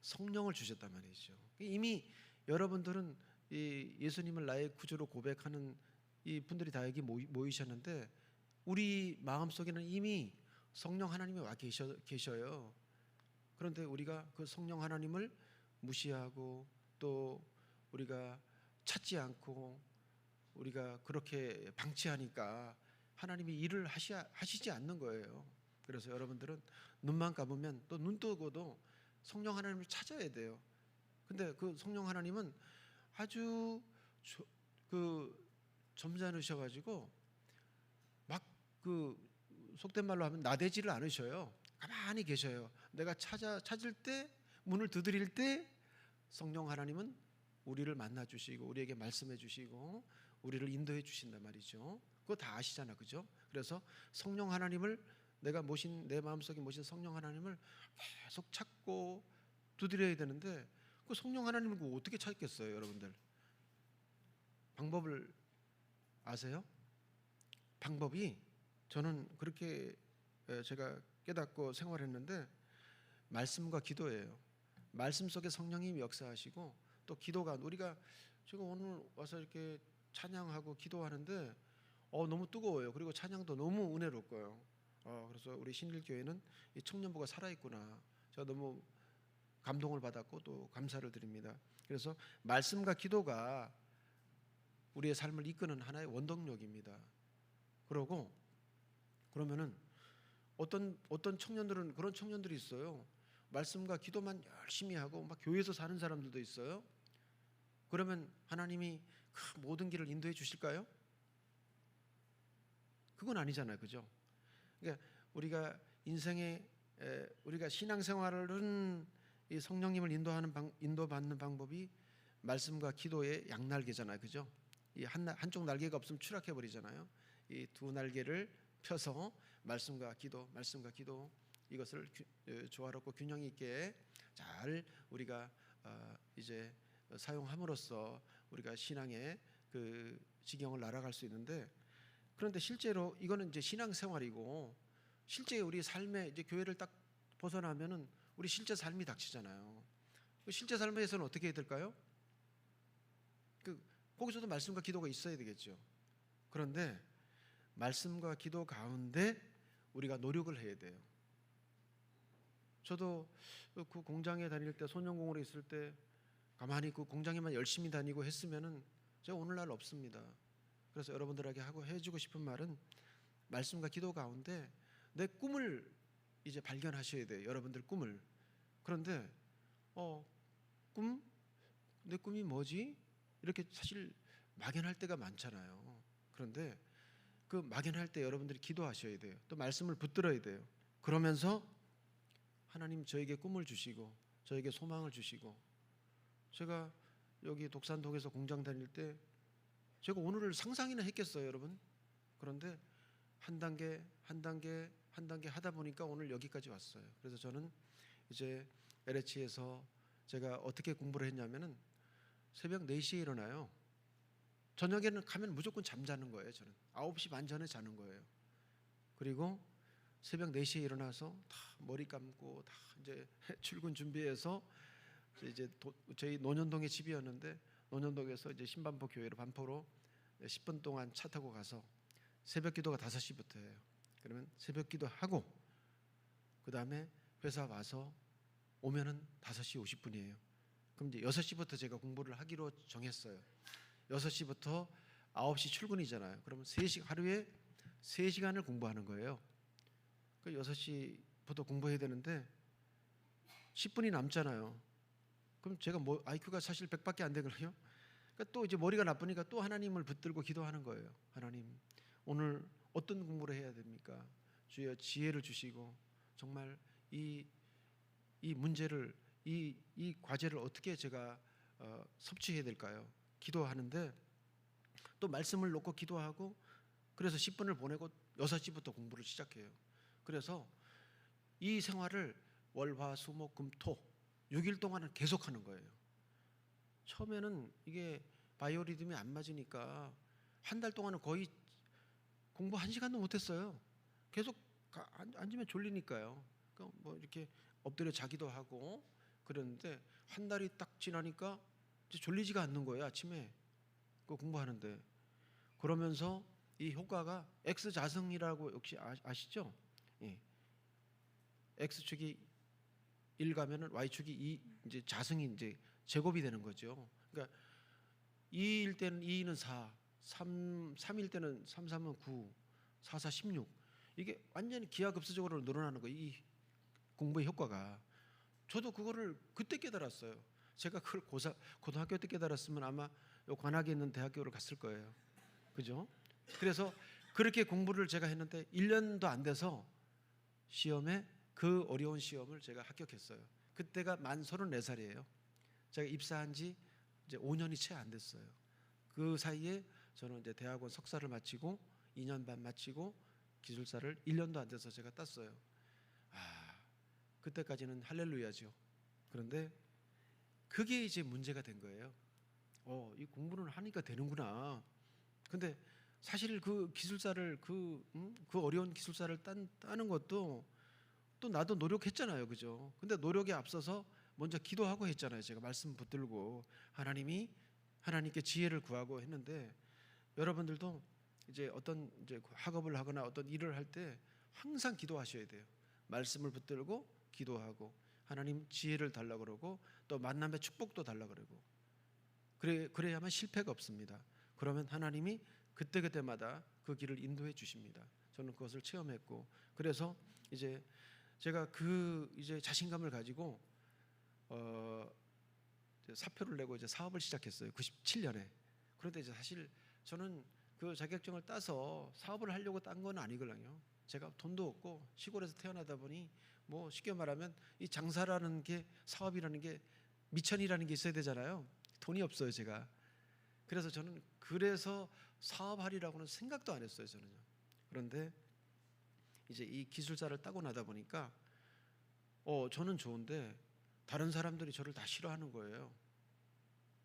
성령을 주셨단 말이죠. 이미 여러분들은 이 예수님을 나의 구주로 고백하는 이 분들이 다 여기 모이셨는데, 우리 마음속에는 이미 성령 하나님이 와 계셔요. 그런데 우리가 그 성령 하나님을 무시하고, 또 우리가 찾지 않고 우리가 그렇게 방치하니까 하나님이 일을 하시지 않는 거예요. 그래서 여러분들은 눈만 감으면 또 눈 뜨고도 성령 하나님을 찾아야 돼요. 근데 그 성령 하나님은 아주 점잖으셔가지고 막 속된 말로 하면 나대지를 않으셔요. 가만히 계셔요. 내가 찾을 때, 문을 두드릴 때 성령 하나님은 우리를 만나 주시고 우리에게 말씀해 주시고 우리를 인도해 주신단 말이죠. 그거 다 아시잖아, 그죠? 그래서 성령 하나님을 내 마음속에 모신 성령 하나님을 계속 찾고 두드려야 되는데 그 성령 하나님을 그거 어떻게 찾겠어요, 여러분들? 방법을 아세요? 방법이 저는 그렇게 제가 깨닫고 생활했는데 말씀과 기도예요. 말씀 속에 성령님이 역사하시고 또 기도가 우리가 제가 오늘 와서 이렇게 찬양하고 기도하는데 너무 뜨거워요. 그리고 찬양도 너무 은혜롭고요. 그래서 우리 신일교회는 이 청년부가 살아있구나. 제가 너무 감동을 받았고 또 감사를 드립니다. 그래서 말씀과 기도가 우리의 삶을 이끄는 하나의 원동력입니다. 그러면은 어떤 청년들은 그런 청년들이 있어요. 말씀과 기도만 열심히 하고 막 교회에서 사는 사람들도 있어요. 그러면 하나님이 그 모든 길을 인도해 주실까요? 그건 아니잖아요, 그죠? 그러니까 우리가 우리가 신앙생활은 이 성령님을 인도받는 방법이 말씀과 기도의 양날개잖아요, 그죠? 이 한쪽 날개가 없으면 추락해 버리잖아요. 이 두 날개를 펴서 말씀과 기도 이것을 조화롭고 균형 있게 잘 우리가 이제 사용함으로써 우리가 신앙의 그 지경을 날아갈 수 있는데, 그런데 실제로 이거는 이제 신앙생활이고 실제 우리 삶에 이제 교회를 딱 벗어나면은 우리 실제 삶이 닥치잖아요. 그 실제 삶에서는 어떻게 해야 될까요? 거기서도 말씀과 기도가 있어야 되겠죠. 그런데 말씀과 기도 가운데 우리가 노력을 해야 돼요. 저도 그 공장에 다닐 때 소년공으로 있을 때 가만히 그 공장에만 열심히 다니고 했으면은 제가 오늘날 없습니다. 그래서 여러분들에게 해주고 싶은 말은 말씀과 기도 가운데 내 꿈을 이제 발견하셔야 돼요. 여러분들 꿈을. 그런데 내 꿈이 뭐지? 이렇게 사실 막연할 때가 많잖아요. 그런데 그 막연할 때 여러분들이 기도하셔야 돼요. 또 말씀을 붙들어야 돼요. 그러면서 하나님 저에게 꿈을 주시고 저에게 소망을 주시고, 제가 여기 독산동에서 공장 다닐 때 제가 오늘을 상상이나 했겠어요, 여러분? 그런데 한 단계 하다 보니까 오늘 여기까지 왔어요. 그래서 저는 이제 LH에서 제가 어떻게 공부를 했냐면은 새벽 4시에 일어나요. 저녁에는 가면 무조건 잠자는 거예요. 저는 9시 반 전에 자는 거예요. 그리고 새벽 4시에 일어나서 다 머리 감고 다 이제 출근 준비해서 이제 저희 논현동에 집이었는데 논현동에서 이제 신반포 교회로 반포로 10분 동안 차 타고 가서 새벽 기도가 5시부터예요. 그러면 새벽 기도하고 그 다음에 회사 와서 오면은 5시 50분이에요. 그럼 이제 6시부터 제가 공부를 하기로 정했어요. 6시부터 9시 출근이잖아요. 그러면 하루에 3시간을 공부하는 거예요. 그 6시부터 공부해야 되는데 10분이 남잖아요. 그럼 제가 IQ가 사실 100밖에 안 되거든요. 그러니까 또 이제 머리가 나쁘니까 또 하나님을 붙들고 기도하는 거예요. 하나님, 오늘 어떤 공부를 해야 됩니까? 주여 지혜를 주시고 정말 이 문제를 이 과제를 어떻게 제가 섭취해야 될까요? 기도하는데 또 말씀을 놓고 기도하고, 그래서 10분을 보내고 6시부터 공부를 시작해요. 그래서 이 생활을 월화수목금토 6일 동안은 계속하는 거예요. 처음에는 이게 바이오리듬이 안 맞으니까 한 달 동안은 거의 공부 1시간도 못했어요. 계속 앉으면 졸리니까요. 그러니까 뭐 이렇게 엎드려 자기도 하고 그랬는데 한 달이 딱 지나니까 이제 졸리지가 않는 거예요. 아침에 그 공부하는데. 그러면서 이 효과가 X 자성이라고 혹시 아시죠? 예. X축이 1 가면은 Y축이 2, 이제 자성이 이제 제곱이 되는 거죠. 그러니까 2일 때는 2는 4, 3일 때는 3, 3은 9, 4, 4, 16. 이게 완전히 기하급수적으로 늘어나는 거예요. 이 공부의 효과가. 저도 그거를 그때 깨달았어요. 제가 그걸 고등학교 때 깨달았으면 아마 요 관악에 있는 대학교를 갔을 거예요. 그죠? 그래서 그렇게 공부를 제가 했는데 1년도 안 돼서 시험에 그 어려운 시험을 제가 합격했어요. 그때가 만 34살이에요. 제가 입사한 지 이제 5년이 채 안 됐어요. 그 사이에 저는 이제 대학원 석사를 마치고 2년 반 마치고 기술사를 1년도 안 돼서 제가 땄어요. 그때까지는 할렐루야죠. 그런데 그게 이제 문제가 된 거예요. 이 공부는 하니까 되는구나. 근데 사실 그 기술사를 그 어려운 기술사를 따는 것도 또 나도 노력했잖아요, 그죠? 근데 노력에 앞서서 먼저 기도하고 했잖아요. 제가 말씀 붙들고 하나님께 지혜를 구하고 했는데 여러분들도 이제 어떤 이제 학업을 하거나 어떤 일을 할 때 항상 기도하셔야 돼요. 말씀을 붙들고 기도하고 하나님 지혜를 달라 그러고 또 만남의 축복도 달라 그러고 그래야만 실패가 없습니다. 그러면 하나님이 그때그때마다 그 길을 인도해 주십니다. 저는 그것을 체험했고 그래서 이제 제가 그 이제 자신감을 가지고 이제 사표를 내고 이제 사업을 시작했어요. 97년에. 그런데 이제 사실 저는 그 자격증을 따서 사업을 하려고 딴 건 아니거든요. 제가 돈도 없고 시골에서 태어나다 보니 뭐 쉽게 말하면 이 장사라는 게 사업이라는 게 미천이라는 게 있어야 되잖아요. 돈이 없어요, 제가. 그래서 저는 사업하리라고는 생각도 안 했어요, 저는요. 그런데 이제 이 기술사를 따고 나다 보니까 저는 좋은데 다른 사람들이 저를 다 싫어하는 거예요.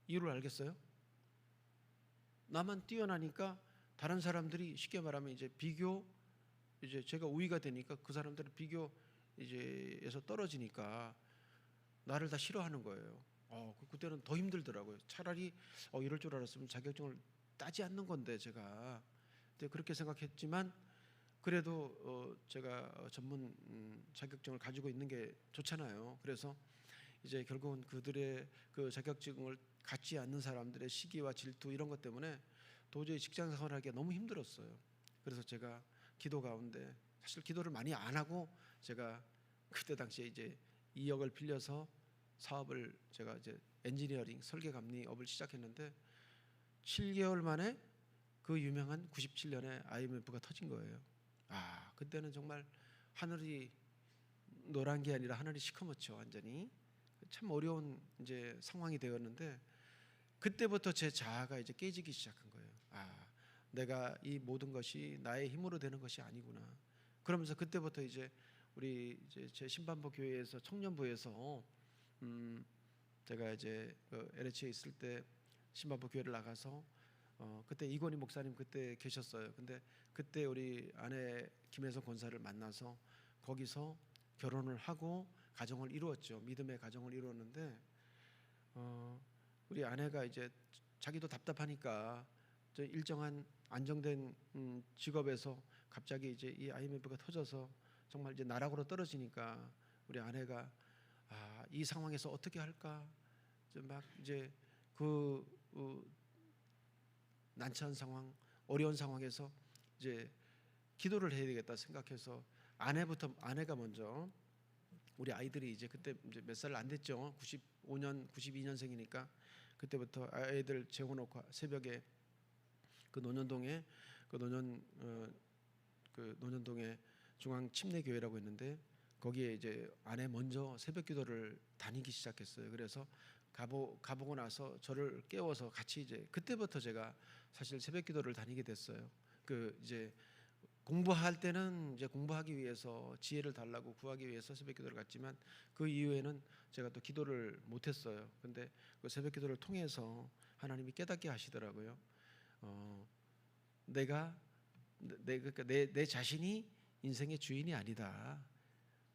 이유를 알겠어요? 나만 뛰어나니까 다른 사람들이 쉽게 말하면 이제 이제 제가 우위가 되니까 그 사람들은 비교에서 떨어지니까 나를 다 싫어하는 거예요. 그때는 더 힘들더라고요. 차라리 이럴 줄 알았으면 자격증을 따지 않는 건데 제가 그렇게 생각했지만 그래도 제가 전문 자격증을 가지고 있는 게 좋잖아요. 그래서 이제 결국은 그들의 그 자격증을 갖지 않는 사람들의 시기와 질투 이런 것 때문에 도저히 직장 생활하기가 너무 힘들었어요. 그래서 제가 기도 가운데 사실 기도를 많이 안 하고 제가 그때 당시에 이제 2억을 빌려서 사업을 제가 이제 엔지니어링 설계감리업을 시작했는데 7개월 만에 그 유명한 97년에 IMF가 터진 거예요. 그때는 정말 하늘이 노란 게 아니라 하늘이 시커멓죠, 완전히. 참 어려운 이제 상황이 되었는데 그때부터 제 자아가 이제 깨지기 시작한 거예요. 내가 이 모든 것이 나의 힘으로 되는 것이 아니구나. 그러면서 그때부터 이제 우리 이제 제 신반부 교회에서 청년부에서 제가 이제 LH에 있을 때 신반부 교회를 나가서 그때 이건희 목사님 그때 계셨어요. 근데 그때 우리 아내 김혜성 권사를 만나서 거기서 결혼을 하고 가정을 이루었죠. 믿음의 가정을 이루었는데 우리 아내가 이제 자기도 답답하니까 일정한 안정된 직업에서 갑자기 이제 이 IMF가 터져서 정말 이제 나락으로 떨어지니까 우리 아내가 이 상황에서 어떻게 할까 막 이제 난처한 상황, 어려운 상황에서 이제 기도를 해야 되겠다 생각해서 아내가 먼저 우리 아이들이 이제 그때 이제 몇 살 안 됐죠. 95년, 92년생이니까 그때부터 아이들 재워놓고 새벽에 그 논현동에 논현동에 중앙 침례교회라고 있는데 거기에 이제 아내 먼저 새벽기도를 다니기 시작했어요. 그래서 가보고 나서 저를 깨워서 같이 이제 그때부터 제가 사실 새벽기도를 다니게 됐어요. 이제 공부할 때는 이제 공부하기 위해서 지혜를 달라고 구하기 위해서 새벽기도를 갔지만 그 이후에는 제가 또 기도를 못했어요. 근데 그 새벽기도를 통해서 하나님이 깨닫게 하시더라고요. 내 자신이 인생의 주인이 아니다.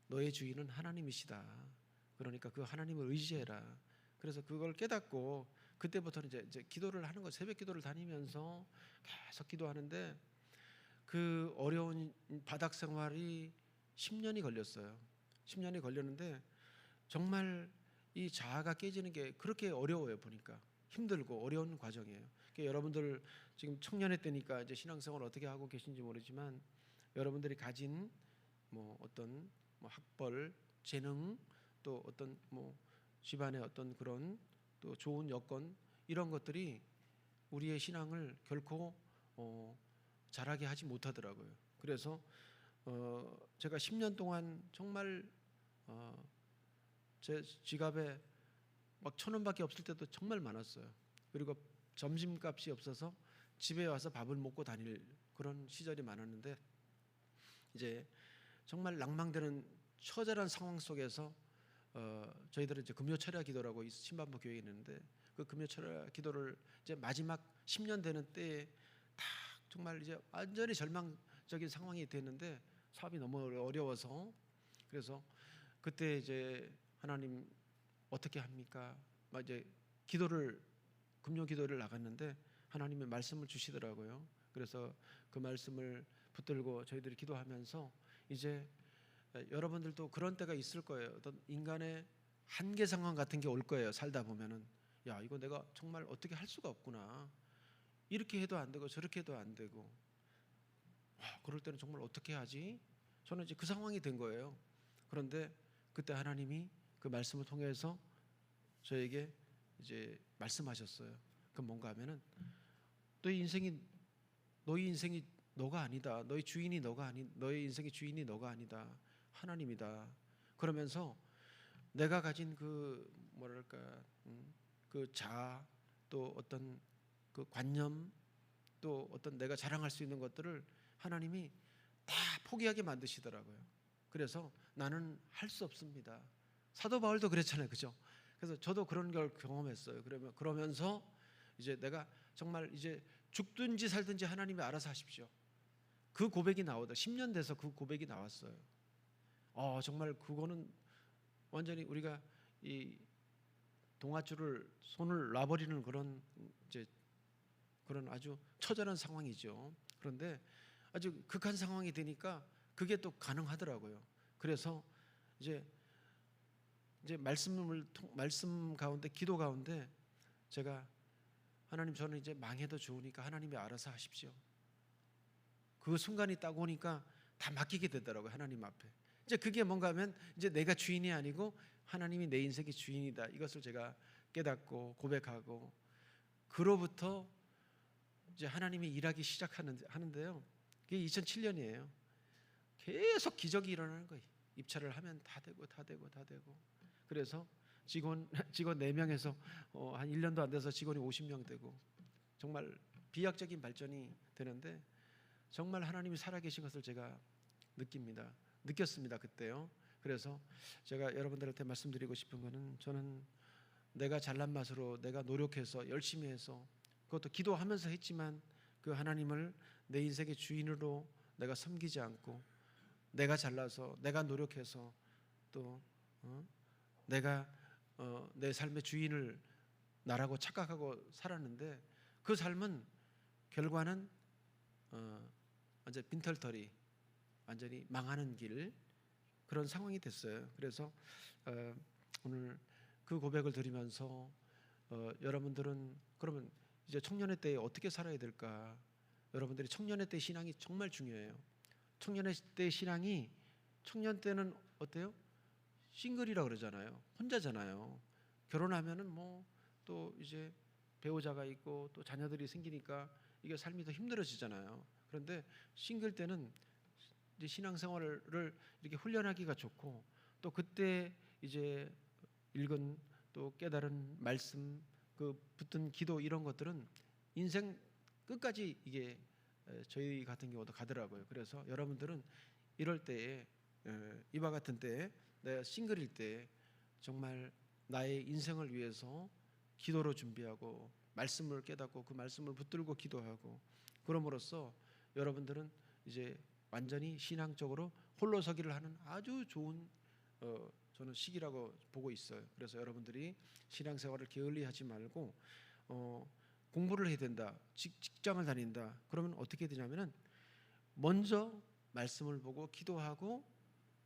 너의 주인은 하나님이시다. 그러니까 그 하나님을 의지해라. 그래서 그걸 깨닫고 그때부터는 이제 기도를 하는 거, 새벽 기도를 다니면서 계속 기도하는데 그 어려운 바닥 생활이 10년이 걸렸어요. 10년이 걸렸는데 정말 이 자아가 깨지는 게 그렇게 어려워요. 보니까 힘들고 어려운 과정이에요. 그러니까 여러분들 지금 청년의 때니까 이제 신앙생활 어떻게 하고 계신지 모르지만 여러분들이 가진 뭐 어떤 뭐 학벌, 재능, 또 어떤 뭐 집안의 어떤 그런 또 좋은 여건 이런 것들이 우리의 신앙을 결코 자라게 하지 못하더라고요. 그래서 제가 10년 동안 정말 제 지갑에 막 1,000원밖에 없을 때도 정말 많았어요. 그리고 점심값이 없어서 집에 와서 밥을 먹고 다닐 그런 시절이 많았는데 이제 정말 낭망되는 처절한 상황 속에서 저희들은 이제 금요철야 기도라고 신반부 교회에 있는데 그 금요철야 기도를 이제 마지막 10년 되는 때에 다 정말 이제 완전히 절망적인 상황이 됐는데 사업이 너무 어려워서 그래서 그때 이제 하나님 어떻게 합니까? 막 이제 금요 기도를 나갔는데 하나님의 말씀을 주시더라고요. 그래서 그 말씀을 붙들고 저희들이 기도하면서 이제 여러분들도 그런 때가 있을 거예요. 어떤 인간의 한계 상황 같은 게 올 거예요. 살다 보면은 야 이거 내가 정말 어떻게 할 수가 없구나. 이렇게 해도 안 되고 저렇게 해도 안 되고 그럴 때는 정말 어떻게 하지? 저는 이제 그 상황이 된 거예요. 그런데 그때 하나님이 그 말씀을 통해서 저에게 이제 말씀하셨어요. 그 뭔가 하면은 너희 인생이 너가 아니다. 너희 주인이 너가 아닌 너의 인생의 주인이 너가 아니다. 하나님이다. 그러면서 내가 가진 그 뭐랄까 그 자아 또 어떤 그 관념 또 어떤 내가 자랑할 수 있는 것들을 하나님이 다 포기하게 만드시더라고요. 그래서 나는 할 수 없습니다. 사도 바울도 그랬잖아요, 그죠? 그래서 저도 그런 걸 경험했어요. 그러면서 이제 내가 정말 이제 죽든지 살든지 하나님이 알아서 하십시오. 그 고백이 나오다. 10년 돼서 그 고백이 나왔어요. 정말 그거는 완전히 우리가 이 동아줄을 손을 놔버리는 그런 이제 그런 아주 처절한 상황이죠. 그런데 아주 극한 상황이 되니까 그게 또 가능하더라고요. 그래서 이제 말씀 가운데 기도 가운데 제가 하나님 저는 이제 망해도 좋으니까 하나님이 알아서 하십시오. 그 순간이 딱 오니까 다 맡기게 되더라고요. 하나님 앞에. 이제 그게 뭔가 하면 이제 내가 주인이 아니고 하나님이 내 인생의 주인이다. 이것을 제가 깨닫고 고백하고 그로부터 이제 하나님이 일하기 시작하는데요. 그게 2007년이에요. 계속 기적이 일어나는 거예요. 입찰을 하면 다 되고. 그래서 직원 4명에서 한 1년도 안 돼서 직원이 50명 되고 정말 비약적인 발전이 되는데 정말 하나님이 살아계신 것을 제가 느꼈습니다. 그때요. 그래서 제가 여러분들한테 말씀드리고 싶은 거는 저는 내가 잘난 맛으로 내가 노력해서 열심히 해서 그것도 기도하면서 했지만 그 하나님을 내 인생의 주인으로 내가 섬기지 않고 내가 잘나서 내가 노력해서 또 내가 내 삶의 주인을 나라고 착각하고 살았는데 그 삶은 결과는 완전 빈털터리 완전히 망하는 길 그런 상황이 됐어요. 그래서 오늘 그 고백을 드리면서 여러분들은 그러면 이제 청년의 때에 어떻게 살아야 될까? 여러분들이 청년의 때 신앙이 정말 중요해요. 청년의 때 신앙이 청년 때는 어때요? 싱글이라 그러잖아요. 혼자잖아요. 결혼하면은 뭐 또 이제 배우자가 있고 또 자녀들이 생기니까 이게 삶이 더 힘들어지잖아요. 그런데 싱글 때는 이제 신앙생활을 이렇게 훈련하기가 좋고 또 그때 이제 읽은 또 깨달은 말씀 그 붙든 기도 이런 것들은 인생 끝까지 이게 저희 같은 경우도 가더라고요. 그래서 여러분들은 이럴 때에 이와 같은 때에 내가 싱글일 때 정말 나의 인생을 위해서 기도로 준비하고 말씀을 깨닫고 그 말씀을 붙들고 기도하고 그럼으로써 여러분들은 이제 완전히 신앙적으로 홀로서기를 하는 아주 좋은 저는 시기라고 보고 있어요. 그래서 여러분들이 신앙생활을 게을리하지 말고 공부를 해야 된다. 직장을 다닌다. 그러면 어떻게 되냐면은 먼저 말씀을 보고 기도하고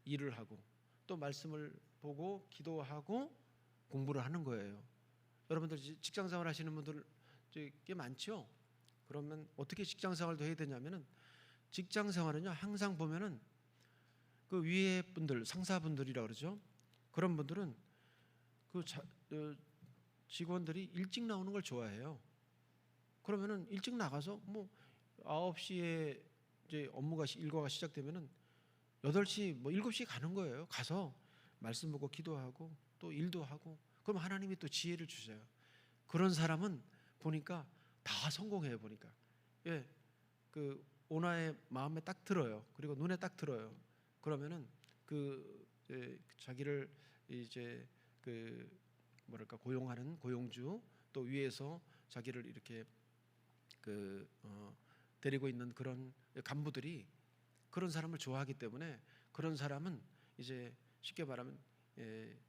일을 하고 또 말씀을 보고 기도하고 공부를 하는 거예요. 여러분들 직장생활 하시는 분들 꽤 많죠? 그러면 어떻게 직장생활도 해야 되냐면은 직장 생활은요 항상 보면은 그 위에 분들 상사분들이라 그러죠. 그런 분들은 직원들이 일찍 나오는 걸 좋아해요. 그러면은 일찍 나가서 뭐 9시에 이제 일과가 시작되면은 8시 뭐 7시 가는 거예요. 가서 말씀 보고 기도하고 또 일도 하고 그럼 하나님이 또 지혜를 주셔요. 그런 사람은 보니까 다 성공해요. 보니까 예, 그 오나의 마음에 딱 들어요. 그리고 눈에 딱 들어요. 그러면은 자기를 이제 뭐랄까 고용하는 고용주 또 위에서 자기를 이렇게 데리고 있는 그런 간부들이 그런 사람을 좋아하기 때문에 그런 사람은 이제 쉽게 말하면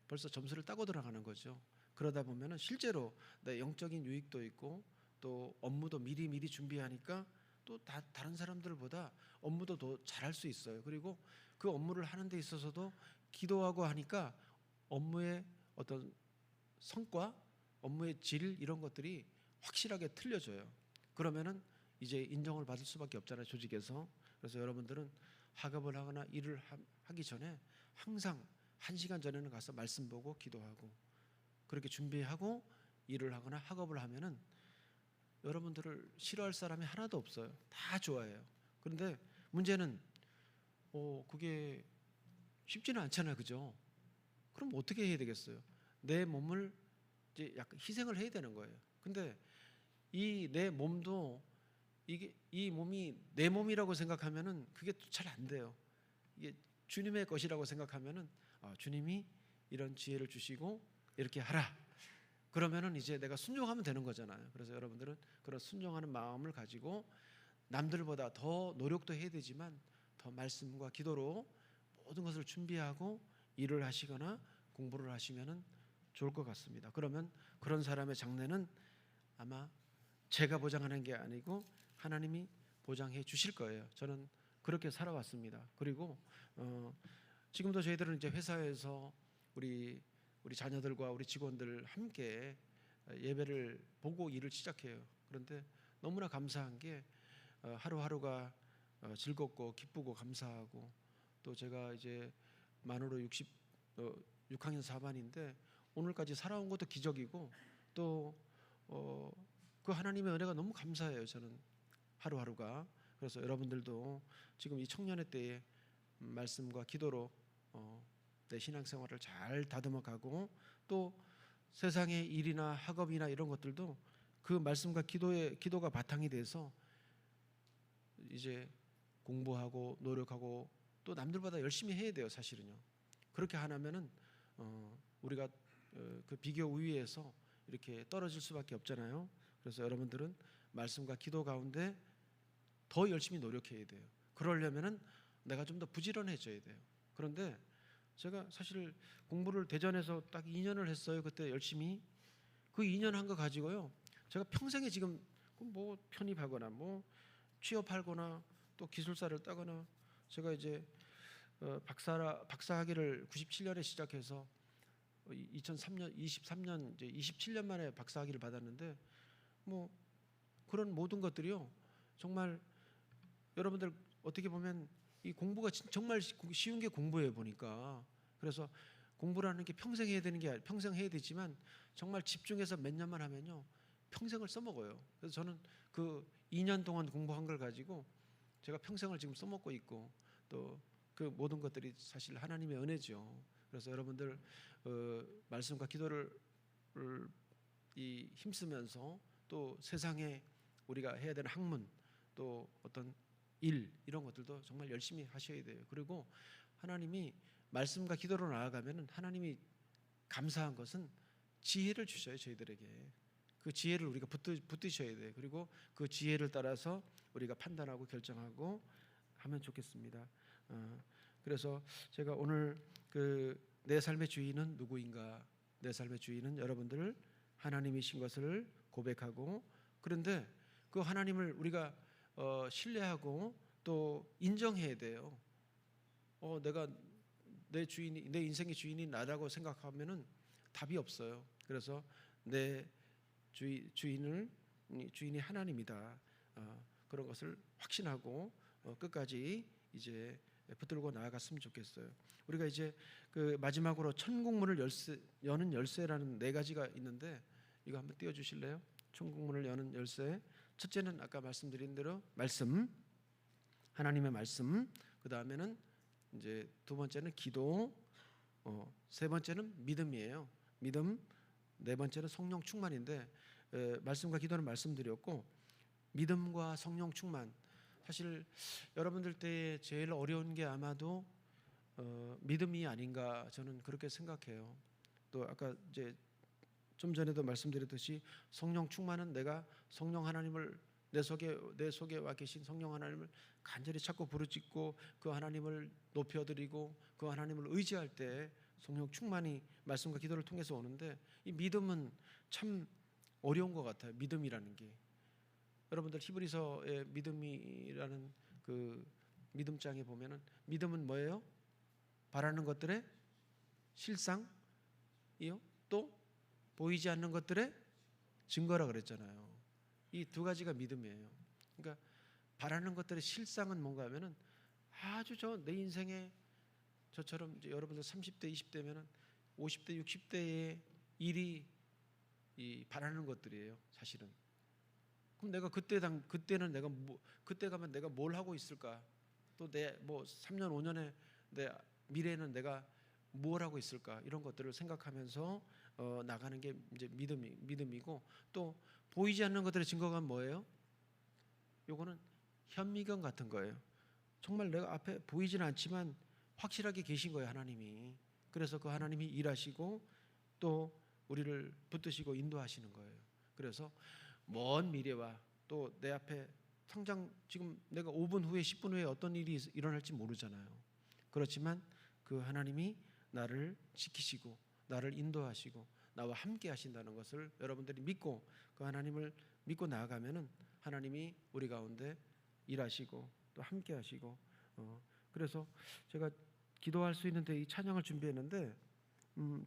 벌써 점수를 따고 들어가는 거죠. 그러다 보면은 실제로 내 영적인 유익도 있고 또 업무도 미리 준비하니까 또 다른 사람들보다 업무도 더 잘할 수 있어요. 그리고 그 업무를 하는 데 있어서도 기도하고 하니까 업무의 어떤 성과, 업무의 질 이런 것들이 확실하게 틀려져요. 그러면은 이제 인정을 받을 수밖에 없잖아요, 조직에서. 그래서 여러분들은 학업을 하거나 일을 하기 전에 항상 1시간 전에는 가서 말씀 보고 기도하고 그렇게 준비하고 일을 하거나 학업을 하면은 여러분들을 싫어할 사람이 하나도 없어요. 다 좋아해요. 그런데 문제는 그게 쉽지는 않잖아요, 그죠? 그럼 어떻게 해야 되겠어요? 내 몸을 이제 약간 희생을 해야 되는 거예요. 근데 이 내 몸도 이 몸이 내 몸이라고 생각하면은 그게 잘 안 돼요. 이게 주님의 것이라고 생각하면은 주님이 이런 지혜를 주시고 이렇게 하라. 그러면은 이제 내가 순종하면 되는 거잖아요. 그래서 여러분들은 그런 순종하는 마음을 가지고 남들보다 더 노력도 해야 되지만 더 말씀과 기도로 모든 것을 준비하고 일을 하시거나 공부를 하시면은 좋을 것 같습니다. 그러면 그런 사람의 장래는 아마 제가 보장하는 게 아니고 하나님이 보장해 주실 거예요. 저는 그렇게 살아왔습니다. 그리고 지금도 저희들은 이제 회사에서 우리 자녀들과 우리 직원들 함께 예배를 보고 일을 시작해요. 그런데 너무나 감사한 게 하루하루가 즐겁고 기쁘고 감사하고 또 제가 이제 만으로 6학년 4반인데 오늘까지 살아온 것도 기적이고 또 그 하나님의 은혜가 너무 감사해요. 저는 하루하루가. 그래서 여러분들도 지금 이 청년의 때에 말씀과 기도로 내 신앙생활을 잘 다듬어가고 또 세상의 일이나 학업이나 이런 것들도 그 말씀과 기도가 바탕이 돼서 이제 공부하고 노력하고 또 남들보다 열심히 해야 돼요. 사실은요. 그렇게 하면은 우리가 그 비교 우위에서 이렇게 떨어질 수밖에 없잖아요. 그래서 여러분들은 말씀과 기도 가운데 더 열심히 노력해야 돼요. 그러려면은 내가 좀 더 부지런해져야 돼요. 그런데 제가 사실 공부를 대전에서 딱 2년을 했어요. 그때 열심히 그 2년 한 거 가지고요. 제가 평생에 지금 뭐 편입하거나 뭐 취업하거나 또 기술사를 따거나 제가 이제 박사학위를 97년에 시작해서 23년 이제 27년 만에 박사학위를 받았는데 뭐 그런 모든 것들이요. 정말 여러분들 어떻게 보면 이 공부가 정말 쉬운 게 공부예요 보니까. 그래서 공부라는 게 평생 해야 되는 게 평생 해야 되지만 정말 집중해서 몇 년만 하면요 평생을 써먹어요. 그래서 저는 그 2년 동안 공부한 걸 가지고 제가 평생을 지금 써먹고 있고 또 그 모든 것들이 사실 하나님의 은혜죠. 그래서 여러분들 말씀과 기도를 힘쓰면서 또 세상에 우리가 해야 되는 학문 또 어떤 일 이런 것들도 정말 열심히 하셔야 돼요. 그리고 하나님이 말씀과 기도로 나아가면은 하나님이 감사한 것은 지혜를 주셔요. 저희들에게 그 지혜를 우리가 붙드셔야 돼요. 그리고 그 지혜를 따라서 우리가 판단하고 결정하고 하면 좋겠습니다. 그래서 제가 오늘 내 삶의 주인은 누구인가? 내 삶의 주인은 여러분들 하나님이신 것을 고백하고 그런데 그 하나님을 우리가 신뢰하고 또 인정해야 돼요. 내가 내 주인이 내 인생의 주인이 나라고 생각하면은 답이 없어요. 그래서 내 주인이 하나님이다. 그런 것을 확신하고 끝까지 이제 붙들고 나아갔으면 좋겠어요. 우리가 이제 그 마지막으로 천국문을 여는 열쇠라는 네 가지가 있는데 이거 한번 띄워 주실래요? 천국문을 여는 열쇠. 첫째는 아까 말씀드린 대로 말씀, 하나님의 말씀. 그 다음에는 이제 두 번째는 기도, 세 번째는 믿음이에요. 믿음. 네 번째는 성령 충만인데 말씀과 기도는 말씀드렸고 믿음과 성령 충만. 사실 여러분들 때에 제일 어려운 게 아마도 믿음이 아닌가 저는 그렇게 생각해요. 또 아까 이제 좀 전에도 말씀드렸듯이 성령 충만은 내가 성령 하나님을 내 속에 와 계신 성령 하나님을 간절히 찾고 부르짖고 그 하나님을 높여드리고 그 하나님을 의지할 때 성령 충만이 말씀과 기도를 통해서 오는데 이 믿음은 참 어려운 것 같아요. 믿음이라는 게 여러분들 히브리서의 믿음이라는 그 믿음장에 보면은 믿음은 뭐예요? 바라는 것들의 실상이요. 또 보이지 않는 것들의 증거라 그랬잖아요. 이 두 가지가 믿음이에요. 그러니까 바라는 것들의 실상은 뭔가 하면은 아주 내 인생에 저처럼 이제 여러분들 30대, 20대면은 50대, 60대의 일이 이 바라는 것들이에요. 사실은. 그럼 내가 그때는 내가 그때 가면 내가 뭘 하고 있을까? 또 내 뭐 3년, 5년의 내 미래에는 내가 뭘 하고 있을까? 이런 것들을 생각하면서 나가는 게 이제 믿음이고 또 보이지 않는 것들의 증거가 뭐예요? 요거는 현미경 같은 거예요. 정말 내가 앞에 보이지는 않지만 확실하게 계신 거예요, 하나님이. 그래서 그 하나님이 일하시고 또 우리를 붙드시고 인도하시는 거예요. 그래서 먼 미래와 또 내 앞에 당장 지금 내가 5분 후에 10분 후에 어떤 일이 일어날지 모르잖아요. 그렇지만 그 하나님이 나를 지키시고 나를 인도하시고 나와 함께 하신다는 것을 여러분들이 믿고 그 하나님을 믿고 나아가면은 하나님이 우리 가운데 일하시고 또 함께 하시고 그래서 제가 기도할 수 있는데 이 찬양을 준비했는데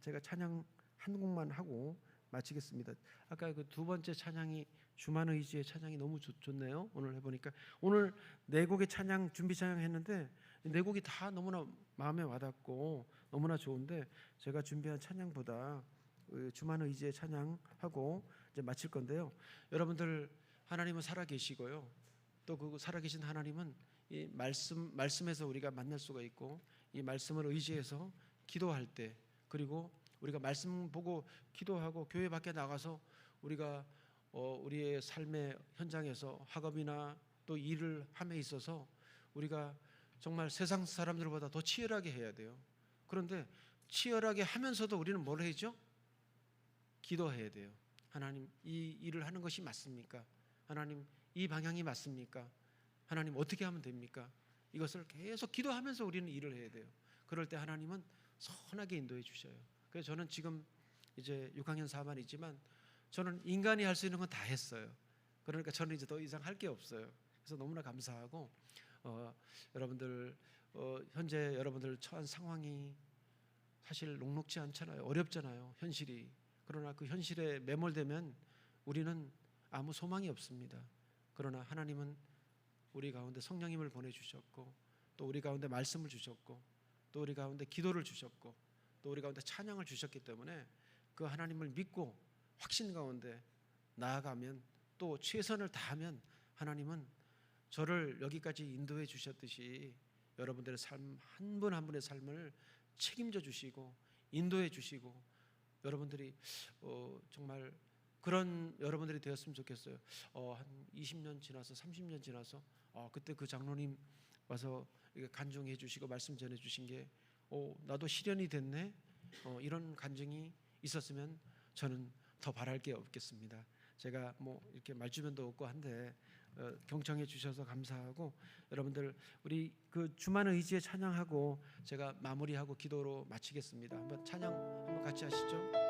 제가 찬양 한 곡만 하고 마치겠습니다. 아까 그 두 번째 찬양이 주만 의지의 찬양이 너무 좋네요. 오늘 해보니까 오늘 네 곡의 찬양 준비 찬양 했는데 네 곡이 다 너무나 마음에 와닿고 너무나 좋은데 제가 준비한 찬양보다 주만 의지의 찬양하고 이제 마칠 건데요. 여러분들 하나님은 살아 계시고요. 또 그 살아 계신 하나님은 이 말씀에서 우리가 만날 수가 있고 이 말씀을 의지해서 기도할 때 그리고 우리가 말씀 보고 기도하고 교회 밖에 나가서 우리가 우리의 삶의 현장에서 학업이나 또 일을 함에 있어서 우리가 정말 세상 사람들보다 더 치열하게 해야 돼요. 그런데 치열하게 하면서도 우리는 뭘 해야죠? 기도해야 돼요. 하나님 이 일을 하는 것이 맞습니까? 하나님 이 방향이 맞습니까? 하나님 어떻게 하면 됩니까? 이것을 계속 기도하면서 우리는 일을 해야 돼요. 그럴 때 하나님은 선하게 인도해 주셔요. 그래서 저는 지금 이제 6학년 4반이지만 저는 인간이 할 수 있는 건 다 했어요. 그러니까 저는 이제 더 이상 할 게 없어요. 그래서 너무나 감사하고 여러분들 현재 여러분들 처한 상황이 사실 녹록지 않잖아요. 어렵잖아요. 현실이. 그러나 그 현실에 매몰되면 우리는 아무 소망이 없습니다. 그러나 하나님은 우리 가운데 성령님을 보내주셨고 또 우리 가운데 말씀을 주셨고 또 우리 가운데 기도를 주셨고 또 우리 가운데 찬양을 주셨기 때문에 그 하나님을 믿고 확신 가운데 나아가면 또 최선을 다하면 하나님은 저를 여기까지 인도해 주셨듯이 여러분들의 삶 한 분 한 분의 삶을 책임져 주시고 인도해 주시고 여러분들이 정말 그런 여러분들이 되었으면 좋겠어요. 한 20년 지나서 30년 지나서 그때 그 장로님 와서 간증해 주시고 말씀 전해 주신 게 나도 실현이 됐네. 이런 간증이 있었으면 저는 더 바랄 게 없겠습니다. 제가 뭐 이렇게 말주변도 없고 한데 경청해 주셔서 감사하고 여러분들 우리 그 주만 의지에 찬양하고 제가 마무리하고 기도로 마치겠습니다. 한번 찬양 한번 같이 하시죠.